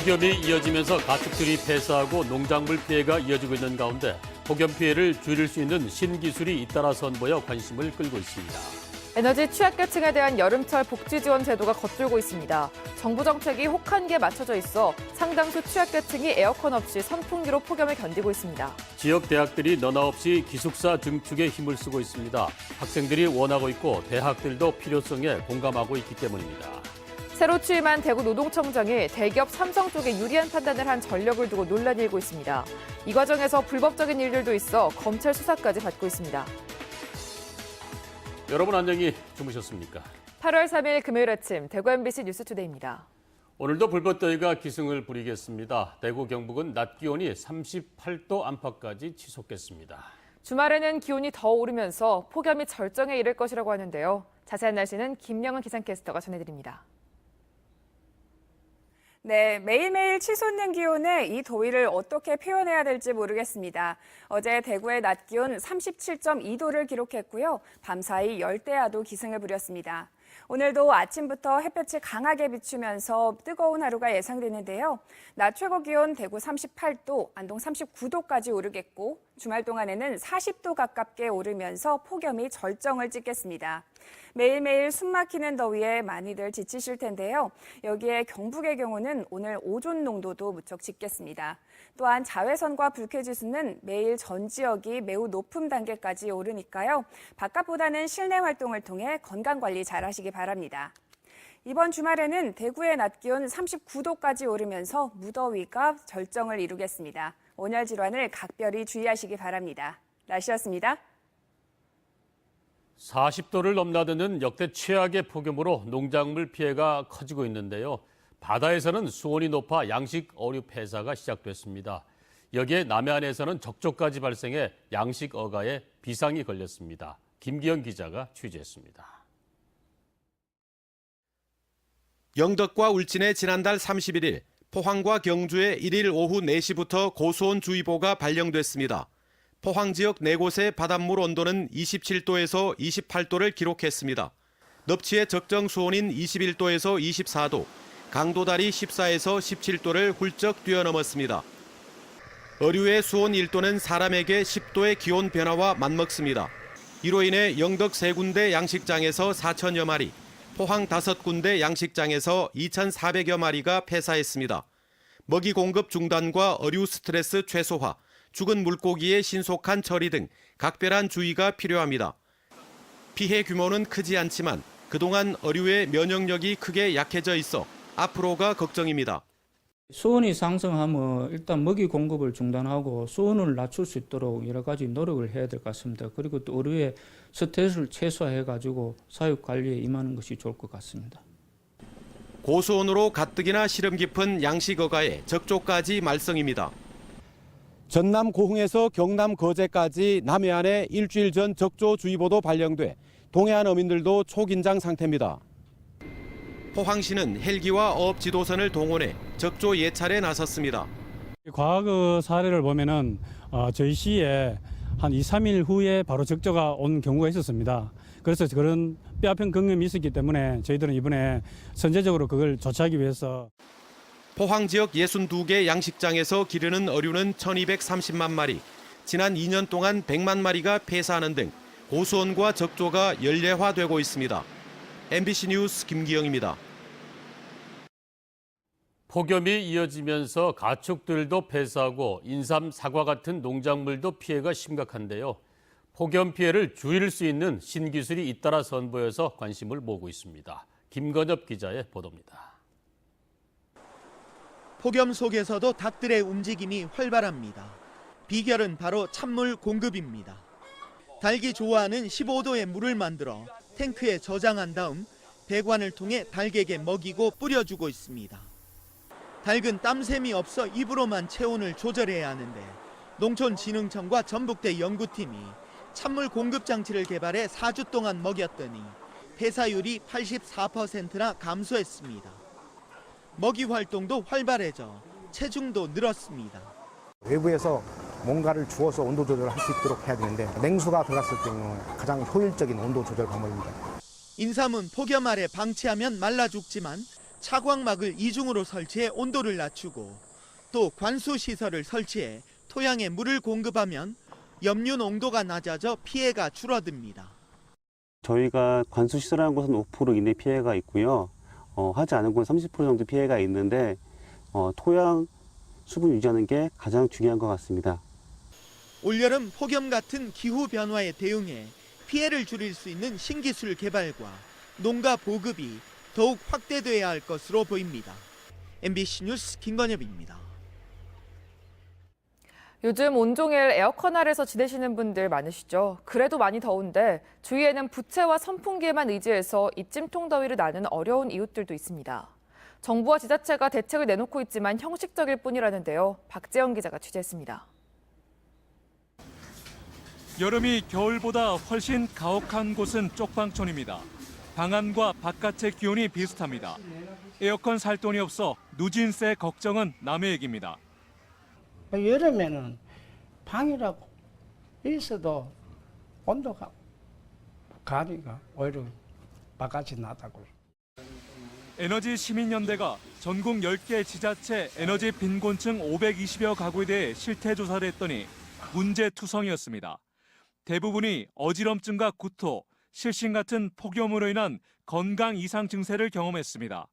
폭염이 이어지면서 가축들이 폐사하고 농작물 피해가 이어지고 있는 가운데 폭염 피해를 줄일 수 있는 신기술이 잇따라 선보여 관심을 끌고 있습니다. 에너지 취약계층에 대한 여름철 복지 지원 제도가 겉돌고 있습니다. 정부 정책이 혹한기에 맞춰져 있어 상당수 취약계층이 에어컨 없이 선풍기로 폭염을 견디고 있습니다. 지역 대학들이 너나 없이 기숙사 증축에 힘을 쓰고 있습니다. 학생들이 원하고 있고 대학들도 필요성에 공감하고 있기 때문입니다. 새로 취임한 대구 노동청장이 대기업 삼성 쪽에 유리한 판단을 한 전력을 두고 논란이 일고 있습니다. 이 과정에서 불법적인 일들도 있어 검찰 수사까지 받고 있습니다. 여러분 안녕히 주무셨습니까? 8월 3일 금요일 아침 대구 MBC 뉴스투데이입니다. 오늘도 불볕더위가 기승을 부리겠습니다. 대구 경북은 낮 기온이 38도 안팎까지 치솟겠습니다. 주말에는 기온이 더 오르면서 폭염이 절정에 이를 것이라고 하는데요. 자세한 날씨는 김영은 기상캐스터가 전해드립니다. 네, 매일매일 치솟는 기온에 이 더위를 어떻게 표현해야 될지 모르겠습니다. 어제 대구의 낮 기온 37.2도를 기록했고요. 밤사이 열대야도 기승을 부렸습니다. 오늘도 아침부터 햇볕이 강하게 비추면서 뜨거운 하루가 예상되는데요. 낮 최고 기온 대구 38도, 안동 39도까지 오르겠고 주말 동안에는 40도 가깝게 오르면서 폭염이 절정을 찍겠습니다. 매일매일 숨막히는 더위에 많이들 지치실 텐데요. 여기에 경북의 경우는 오늘 오존 농도도 무척 짙겠습니다. 또한 자외선과 불쾌지수는 매일 전 지역이 매우 높은 단계까지 오르니까요. 바깥보다는 실내 활동을 통해 건강관리 잘 하시기 바랍니다. 이번 주말에는 대구의 낮 기온 39도까지 오르면서 무더위가 절정을 이루겠습니다. 온열 질환을 각별히 주의하시기 바랍니다. 날씨였습니다. 40도를 넘나드는 역대 최악의 폭염으로 농작물 피해가 커지고 있는데요. 바다에서는 수온이 높아 양식 어류 폐사가 시작됐습니다. 여기에 남해안에서는 적조까지 발생해 양식 어가에 비상이 걸렸습니다. 김기현 기자가 취재했습니다. 영덕과 울진에 지난달 31일, 포항과 경주에 1일 오후 4시부터 고수온 주의보가 발령됐습니다. 포항 지역 4곳의 바닷물 온도는 27도에서 28도를 기록했습니다. 넙치의 적정 수온인 21도에서 24도, 강도다리 14에서 17도를 훌쩍 뛰어넘었습니다. 어류의 수온 1도는 사람에게 10도의 기온 변화와 맞먹습니다. 이로 인해 영덕 3군데 양식장에서 4천여 마리, 포항 5군데 양식장에서 2,400여 마리가 폐사했습니다. 먹이 공급 중단과 어류 스트레스 최소화, 죽은 물고기의 신속한 처리 등 각별한 주의가 필요합니다. 피해 규모는 크지 않지만 그동안 어류의 면역력이 크게 약해져 있어 앞으로가 걱정입니다. 수온이 상승하면 일단 먹이 공급을 중단하고 수온을 낮출 수 있도록 여러 가지 노력을 해야 될 것 같습니다. 그리고 또 어류의 스트레스를 최소화해가지고 사육 관리에 임하는 것이 좋을 것 같습니다. 고수온으로 가뜩이나 시름 깊은 양식 어가에 적조까지 말썽입니다. 전남 고흥에서 경남 거제까지 남해안에 일주일 전 적조주의보도 발령돼 동해안 어민들도 초긴장 상태입니다. 포항시는 헬기와 어업 지도선을 동원해 적조 예찰에 나섰습니다. 과거 사례를 보면은 저희 시에 한 2, 3일 후에 바로 적조가 온 경우가 있었습니다. 그래서 그런 뼈아픈 경험이 있었기 때문에 저희들은 이번에 선제적으로 그걸 조치하기 위해서 포항 지역 62개 양식장에서 기르는 어류는 1,230만 마리, 지난 2년 동안 100만 마리가 폐사하는 등 고수온과 적조가 연례화되고 있습니다. MBC 뉴스 김기영입니다. 폭염이 이어지면서 가축들도 폐사하고 인삼, 사과 같은 농작물도 피해가 심각한데요. 폭염 피해를 줄일 수 있는 신기술이 잇따라 선보여서 관심을 모으고 있습니다. 김건엽 기자의 보도입니다. 폭염 속에서도 닭들의 움직임이 활발합니다. 비결은 바로 찬물 공급입니다. 닭이 좋아하는 15도의 물을 만들어 탱크에 저장한 다음 배관을 통해 닭에게 먹이고 뿌려주고 있습니다. 닭은 땀샘이 없어 입으로만 체온을 조절해야 하는데 농촌진흥청과 전북대 연구팀이 찬물 공급 장치를 개발해 4주 동안 먹였더니 폐사율이 84%나 감소했습니다. 먹이 활동도 활발해져 체중도 늘었습니다. 외부에서 뭔가를 주어서 온도 조절을 할 수 있도록 해야 되는데 냉수가 들어갔을 때는 가장 효율적인 온도 조절 방법입니다. 인삼은 폭염 아래 방치하면 말라 죽지만 차광막을 이중으로 설치해 온도를 낮추고 또 관수 시설을 설치해 토양에 물을 공급하면 염류 농도가 낮아져 피해가 줄어듭니다. 저희가 관수 시설하는 곳은 5% 이내 피해가 있고요. 하지 않은 곳은 30% 정도 피해가 있는데 토양 수분 유지하는 게 가장 중요한 것 같습니다. 올여름 폭염 같은 기후 변화에 대응해 피해를 줄일 수 있는 신기술 개발과 농가 보급이 더욱 확대돼야 할 것으로 보입니다. MBC 뉴스 김건엽입니다. 요즘 온종일 에어컨 아래서 지내시는 분들 많으시죠? 그래도 많이 더운데 주위에는 부채와 선풍기에만 의지해서 입짐통 더위를 나는 어려운 이웃들도 있습니다. 정부와 지자체가 대책을 내놓고 있지만 형식적일 뿐이라는데요. 박재영 기자가 취재했습니다. 여름이 겨울보다 훨씬 가혹한 곳은 쪽방촌입니다. 방 안과 바깥의 기온이 비슷합니다. 에어컨 살 돈이 없어 누진세 걱정은 남의 얘기입니다. 여름에는 방이라고 있어도 온도가 가니까 오히려 바깥이 나다고요. 에너지 시민연대가 전국 10개 지자체 에너지 빈곤층 520여 가구에 대해 실태 조사를 했더니 문제투성이었습니다. 대부분이 어지럼증과 구토, 실신 같은 폭염으로 인한 건강 이상 증세를 경험했습니다.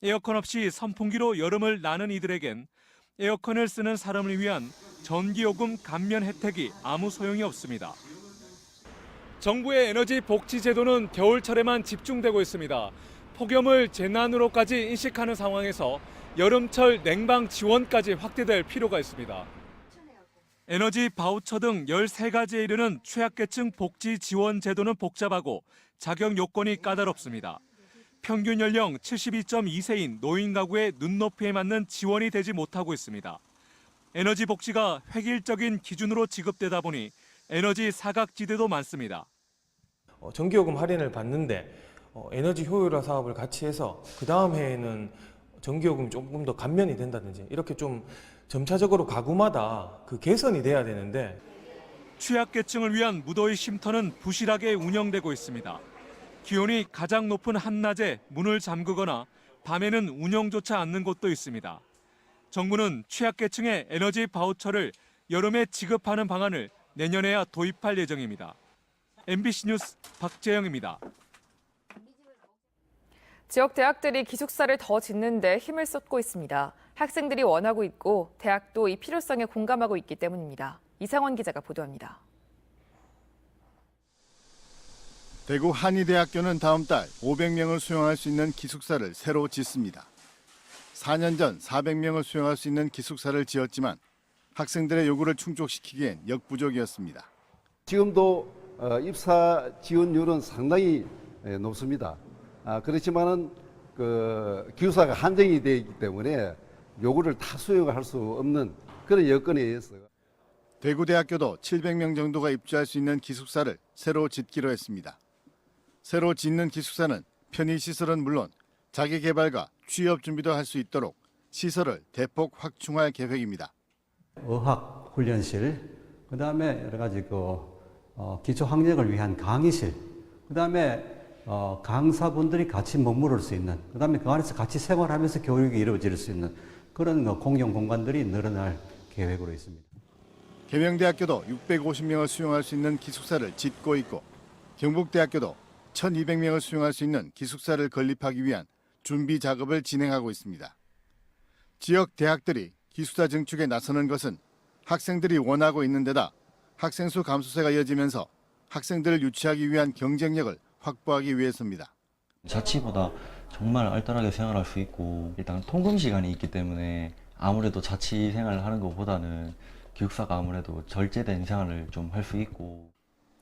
에어컨 없이 선풍기로 여름을 나는 이들에겐 에어컨을 쓰는 사람을 위한 전기요금 감면 혜택이 아무 소용이 없습니다. 정부의 에너지 복지 제도는 겨울철에만 집중되고 있습니다. 폭염을 재난으로까지 인식하는 상황에서 여름철 냉방 지원까지 확대될 필요가 있습니다. 에너지 바우처 등 13가지에 이르는 취약계층 복지 지원 제도는 복잡하고 자격 요건이 까다롭습니다. 평균 연령 72.2세인 노인 가구의 눈높이에 맞는 지원이 되지 못하고 있습니다. 에너지 복지가 획일적인 기준으로 지급되다 보니 에너지 사각지대도 많습니다. 전기요금 할인을 받는데 에너지 효율화 사업을 같이 해서 그 다음 해에는 전기요금이 조금 더 감면이 된다든지 이렇게 좀 점차적으로 가구마다 그 개선이 돼야 되는데 취약계층을 위한 무더위 쉼터는 부실하게 운영되고 있습니다. 기온이 가장 높은 한낮에 문을 잠그거나 밤에는 운영조차 않는 곳도 있습니다. 정부는 취약계층의 에너지 바우처를 여름에 지급하는 방안을 내년에야 도입할 예정입니다. MBC 뉴스 박재영입니다. 지역 대학들이 기숙사를 더 짓는 데 힘을 쏟고 있습니다. 학생들이 원하고 있고 대학도 이 필요성에 공감하고 있기 때문입니다. 이상원 기자가 보도합니다. 대구 한의대학교는 다음 달 500명을 수용할 수 있는 기숙사를 새로 짓습니다. 4년 전 400명을 수용할 수 있는 기숙사를 지었지만 학생들의 요구를 충족시키기엔 역부족이었습니다. 지금도 입사 지원율은 상당히 높습니다. 그렇지만은 기숙사가 한정이 되어 있기 때문에 요구를 다 수용할 수 없는 그런 여건에 의해서 대구대학교도 700명 정도가 입주할 수 있는 기숙사를 새로 짓기로 했습니다. 새로 짓는 기숙사는 편의시설은 물론 자기개발과 취업 준비도 할 수 있도록 시설을 대폭 확충할 계획입니다. 어학 훈련실, 그다음에 여러 가지 기초 학력을 위한 강의실, 그다음에 강사분들이 같이 머무를 수 있는, 그다음에 그 안에서 같이 생활하면서 교육이 이루어질 수 있는 그런 공용 공간들이 늘어날 계획으로 있습니다. 계명대학교도 650명을 수용할 수 있는 기숙사를 짓고 있고 경북대학교도 1,200명을 수용할 수 있는 기숙사를 건립하기 위한 준비 작업을 진행하고 있습니다. 지역 대학들이 기숙사 증축에 나서는 것은 학생들이 원하고 있는 데다 학생 수 감소세가 이어지면서 학생들을 유치하기 위한 경쟁력을 확보하기 위해서입니다. 자취보다 정말 알뜰하게 생활할 수 있고 일단 통금 시간이 있기 때문에 아무래도 자취 생활을 하는 것보다는 기숙사가 아무래도 절제된 생활을 좀 할 수 있고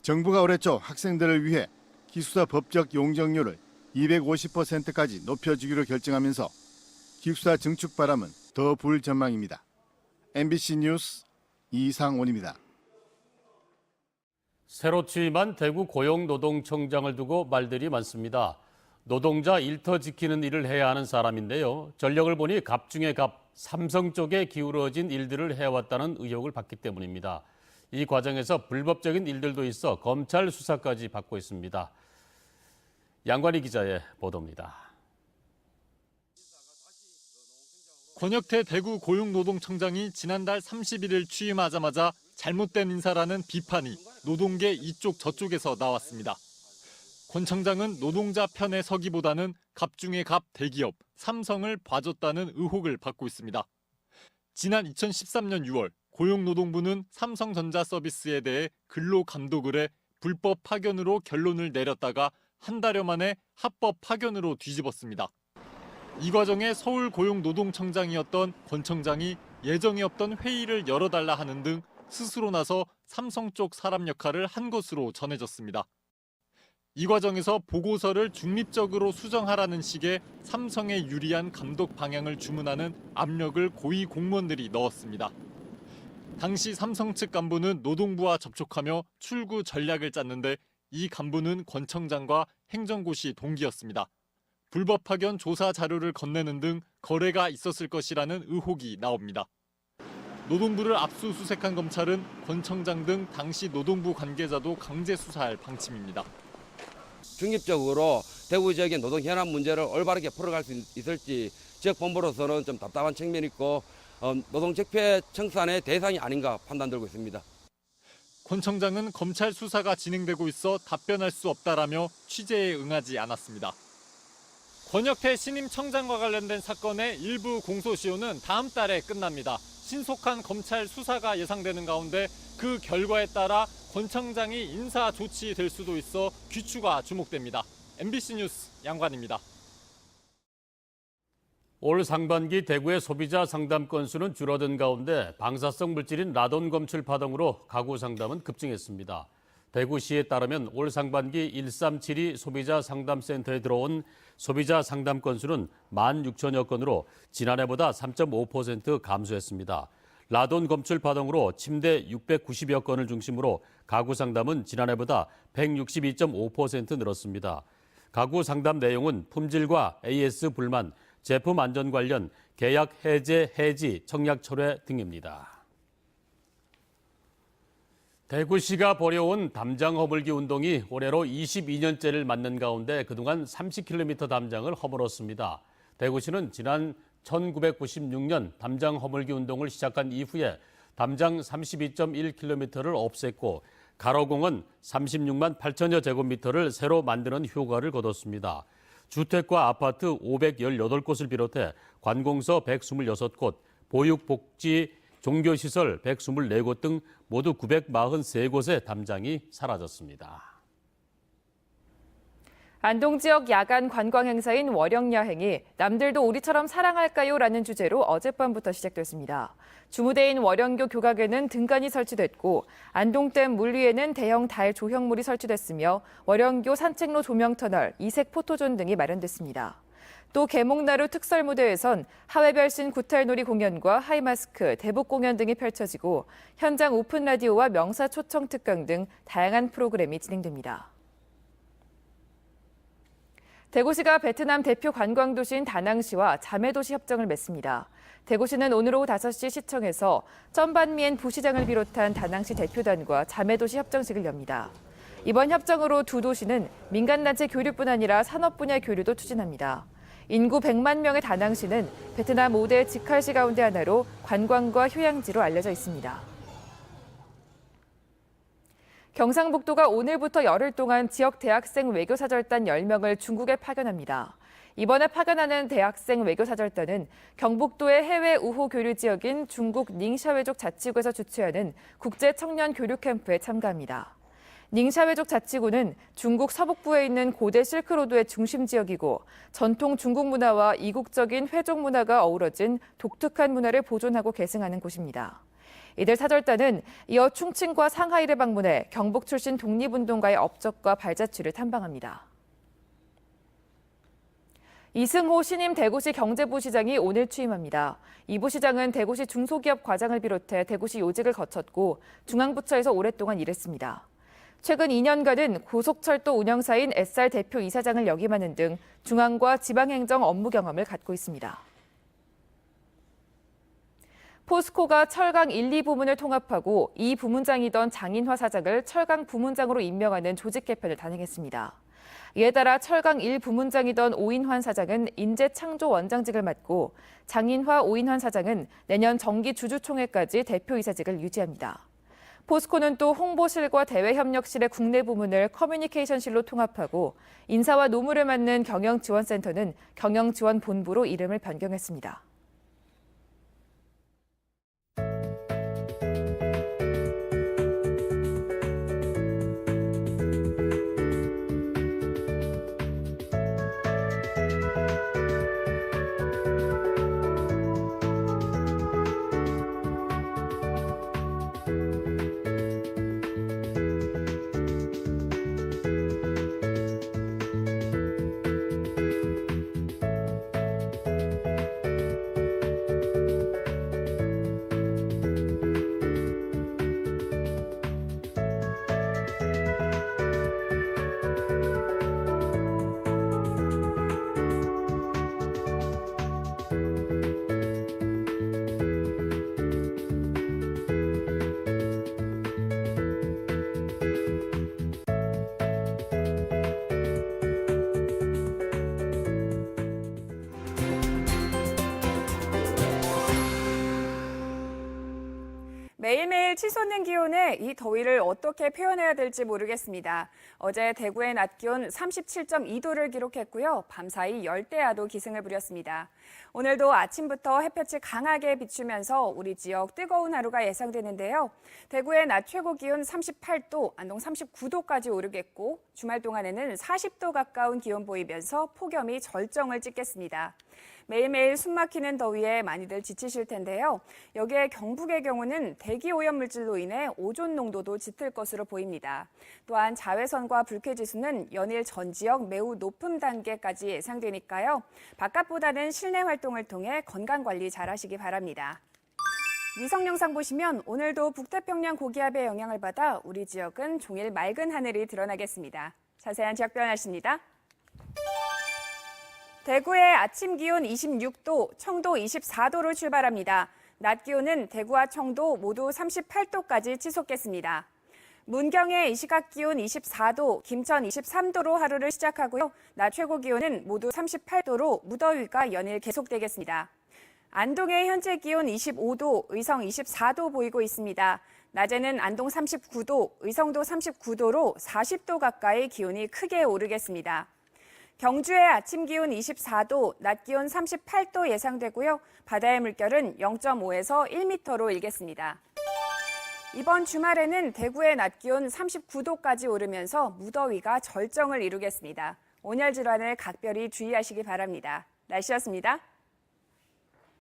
정부가 올해 초 학생들을 위해 기숙사 법적 용적률을 250%까지 높여주기로 결정하면서 기숙사 증축 바람은 더 불 전망입니다. MBC 뉴스 이상원입니다. 새로 취임한 대구 고용노동청장을 두고 말들이 많습니다. 노동자 일터 지키는 일을 해야 하는 사람인데요. 전력을 보니 갑 중에 갑, 삼성 쪽에 기울어진 일들을 해왔다는 의혹을 받기 때문입니다. 이 과정에서 불법적인 일들도 있어 검찰 수사까지 받고 있습니다. 양관희 기자의 보도입니다. 권혁태 대구 고용노동청장이 지난달 31일 취임하자마자 잘못된 인사라는 비판이 노동계 이쪽 저쪽에서 나왔습니다. 권 청장은 노동자 편에 서기보다는 갑 중에 갑 대기업 삼성을 봐줬다는 의혹을 받고 있습니다. 지난 2013년 6월 고용노동부는 삼성전자 서비스에 대해 근로 감독을 해 불법 파견으로 결론을 내렸다가 한 달여 만에 합법 파견으로 뒤집었습니다. 이 과정에 서울고용노동청장이었던 권 청장이 예정에 없던 회의를 열어달라 하는 등 스스로 나서 삼성 쪽 사람 역할을 한 것으로 전해졌습니다. 이 과정에서 보고서를 중립적으로 수정하라는 식의 삼성에 유리한 감독 방향을 주문하는 압력을 고위 공무원들이 넣었습니다. 당시 삼성 측 간부는 노동부와 접촉하며 출구 전략을 짰는데 이 간부는 권 청장과 행정고시 동기였습니다. 불법 파견 조사 자료를 건네는 등 거래가 있었을 것이라는 의혹이 나옵니다. 노동부를 압수수색한 검찰은 권 청장 등 당시 노동부 관계자도 강제 수사할 방침입니다. 중립적으로 대구 지역의 노동 현안 문제를 올바르게 풀어갈 수 있을지 지역 본부로서는 좀 답답한 측면이 있고 노동 적폐 청산의 대상이 아닌가 판단되고 있습니다. 권 청장은 검찰 수사가 진행되고 있어 답변할 수 없다라며 취재에 응하지 않았습니다. 권혁태 신임 청장과 관련된 사건의 일부 공소시효는 다음 달에 끝납니다. 신속한 검찰 수사가 예상되는 가운데 그 결과에 따라 권 청장이 인사 조치될 수도 있어 귀추가 주목됩니다. MBC 뉴스 양관입니다. 올 상반기 대구의 소비자 상담 건수는 줄어든 가운데 방사성 물질인 라돈 검출 파동으로 가구 상담은 급증했습니다. 대구시에 따르면 올 상반기 1372 소비자 상담센터에 들어온 소비자 상담 건수는 16,000여 건으로 지난해보다 3.5% 감소했습니다. 라돈 검출 파동으로 침대 690여 건을 중심으로 가구 상담은 지난해보다 162.5% 늘었습니다. 가구 상담 내용은 품질과 AS 불만, 제품 안전 관련, 계약 해제, 해지, 청약 철회 등입니다. 대구시가 벌여온 담장 허물기 운동이 올해로 22년째를 맞는 가운데 그동안 30km 담장을 허물었습니다. 대구시는 지난 1996년 담장 허물기 운동을 시작한 이후에 담장 32.1km를 없앴고 가로공원 36만 8천여 제곱미터를 새로 만드는 효과를 거뒀습니다. 주택과 아파트 518곳을 비롯해 관공서 126곳, 보육복지, 종교시설 124곳 등 모두 943곳의 담장이 사라졌습니다. 안동 지역 야간 관광 행사인 월영야행이 남들도 우리처럼 사랑할까요? 라는 주제로 어젯밤부터 시작됐습니다. 주무대인 월영교 교각에는 등간이 설치됐고 안동댐 물 위에는 대형 달 조형물이 설치됐으며 월영교 산책로 조명터널, 이색 포토존 등이 마련됐습니다. 또 개목나루 특설무대에선 하회별신 구탈놀이 공연과 하이마스크, 대북 공연 등이 펼쳐지고 현장 오픈 라디오와 명사 초청 특강 등 다양한 프로그램이 진행됩니다. 대구시가 베트남 대표 관광도시인 다낭시와 자매도시 협정을 맺습니다. 대구시는 오늘 오후 5시 시청에서 쩐반미엔 부시장을 비롯한 다낭시 대표단과 자매도시 협정식을 엽니다. 이번 협정으로 두 도시는 민간단체 교류뿐 아니라 산업 분야 교류도 추진합니다. 인구 100만 명의 다낭시는 베트남 5대 직할시 가운데 하나로 관광과 휴양지로 알려져 있습니다. 경상북도가 오늘부터 열흘 동안 지역 대학생 외교사절단 10명을 중국에 파견합니다. 이번에 파견하는 대학생 외교사절단은 경북도의 해외 우호 교류 지역인 중국 닝샤웨족 자치구에서 주최하는 국제 청년 교류 캠프에 참가합니다. 닝샤웨족 자치구는 중국 서북부에 있는 고대 실크로드의 중심 지역이고 전통 중국 문화와 이국적인 회족 문화가 어우러진 독특한 문화를 보존하고 계승하는 곳입니다. 이들 사절단은 이어 충칭과 상하이를 방문해 경북 출신 독립운동가의 업적과 발자취를 탐방합니다. 이승호 신임 대구시 경제부시장이 오늘 취임합니다. 이 부시장은 대구시 중소기업 과장을 비롯해 대구시 요직을 거쳤고 중앙부처에서 오랫동안 일했습니다. 최근 2년간은 고속철도 운영사인 SR 대표 이사장을 역임하는 등 중앙과 지방행정 업무 경험을 갖고 있습니다. 포스코가 철강 1, 2부문을 통합하고 이 부문장이던 장인화 사장을 철강 부문장으로 임명하는 조직 개편을 단행했습니다. 이에 따라 철강 1부문장이던 오인환 사장은 인재창조원장직을 맡고 장인화 오인환 사장은 내년 정기주주총회까지 대표이사직을 유지합니다. 포스코는 또 홍보실과 대외협력실의 국내 부문을 커뮤니케이션실로 통합하고 인사와 노무를 맡는 경영지원센터는 경영지원본부로 이름을 변경했습니다. 매일매일 치솟는 기온에 이 더위를 어떻게 표현해야 될지 모르겠습니다. 어제 대구의 낮 기온 37.2도를 기록했고요. 밤사이 열대야도 기승을 부렸습니다. 오늘도 아침부터 햇볕이 강하게 비추면서 우리 지역 뜨거운 하루가 예상되는데요. 대구의 낮 최고 기온 38도, 안동 39도까지 오르겠고 주말 동안에는 40도 가까운 기온 보이면서 폭염이 절정을 찍겠습니다. 매일매일 숨막히는 더위에 많이들 지치실 텐데요. 여기에 경북의 경우는 대기 오염 물질로 인해 오존 농도도 짙을 것으로 보입니다. 또한 자외선과 불쾌지수는 연일 전 지역 매우 높은 단계까지 예상되니까요. 바깥보다는 실내 활동을 통해 건강관리 잘하시기 바랍니다. 위성 영상 보시면 오늘도 북태평양 고기압의 영향을 받아 우리 지역은 종일 맑은 하늘이 드러나겠습니다. 자세한 지역 변화입니다. 대구의 아침 기온 26도, 청도 24도로 출발합니다. 낮 기온은 대구와 청도 모두 38도까지 치솟겠습니다. 문경의 이 시각 기온 24도, 김천 23도로 하루를 시작하고요. 낮 최고 기온은 모두 38도로 무더위가 연일 계속되겠습니다. 안동의 현재 기온 25도, 의성 24도 보이고 있습니다. 낮에는 안동 39도, 의성도 39도로 40도 가까이 기온이 크게 오르겠습니다. 경주의 아침 기온 24도, 낮 기온 38도 예상되고요. 바다의 물결은 0.5에서 1m로 일겠습니다. 이번 주말에는 대구의 낮 기온 39도까지 오르면서 무더위가 절정을 이루겠습니다. 온열 질환을 각별히 주의하시기 바랍니다. 날씨였습니다.